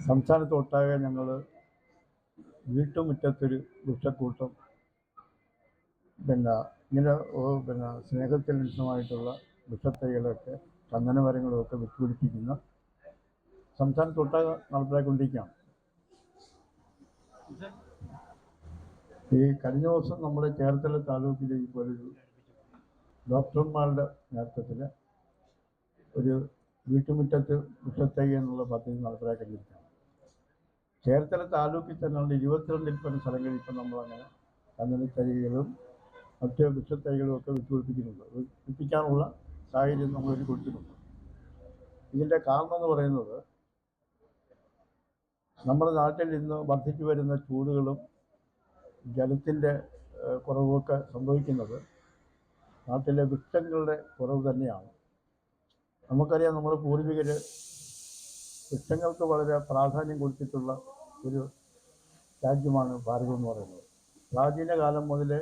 സംസ്ഥാനത്തൊട്ടാകെ ഞങ്ങൾ വീട്ടുമുറ്റത്തൊരു വൃക്ഷക്കൂട്ടം ഇങ്ങനെ സ്നേഹത്തിൽ നിന്നുമായിട്ടുള്ള വൃക്ഷത്തൈകളൊക്കെ ചന്ദനമരങ്ങളുമൊക്കെ വെച്ചുപിടിപ്പിക്കുന്ന സംസ്ഥാനത്തൊട്ടാകെ നടപ്പിലാക്കിക്കൊണ്ടിരിക്കുകയാണ്. ഈ കഴിഞ്ഞ ദിവസം നമ്മുടെ ചേർത്തല താലൂക്കിൽ ഇപ്പോഴൊരു ഡോക്ടർമാരുടെ നേതൃത്വത്തിൽ ഒരു വീട്ടുമുറ്റത്ത് വൃക്ഷത്തൈ എന്നുള്ള പദ്ധതി നടപ്പിലാക്കിയിരിക്കുകയാണ്. ചേർത്തല താലൂക്കിൽ തന്നെയുള്ള 22 സ്ഥലങ്ങളിൽ ഇപ്പം നമ്മളങ്ങനെ ചന്ദനത്തൈകളും മറ്റ് വൃക്ഷത്തൈകളും ഒക്കെ വിൽപ്പിക്കാനുള്ള സാഹചര്യം നമ്മളൊരു കൊടുത്തിട്ടുണ്ട്. ഇതിൻ്റെ കാരണം എന്ന് പറയുന്നത് നമ്മുടെ നാട്ടിൽ ഇന്ന് വർദ്ധിച്ചു വരുന്ന ചൂടുകളും ജലത്തിൻ്റെ കുറവുമൊക്കെ സംഭവിക്കുന്നത് നാട്ടിലെ വൃക്ഷങ്ങളുടെ കുറവ് തന്നെയാണ്. നമുക്കറിയാം, നമ്മുടെ പൂർവികർ വൃക്ഷങ്ങൾക്ക് വളരെ പ്രാധാന്യം കൊടുത്തിട്ടുള്ള ഒരു രാജ്യമാണ് ഭാരതം എന്ന് പറയുന്നത്. പ്രാചീന കാലം മുതലേ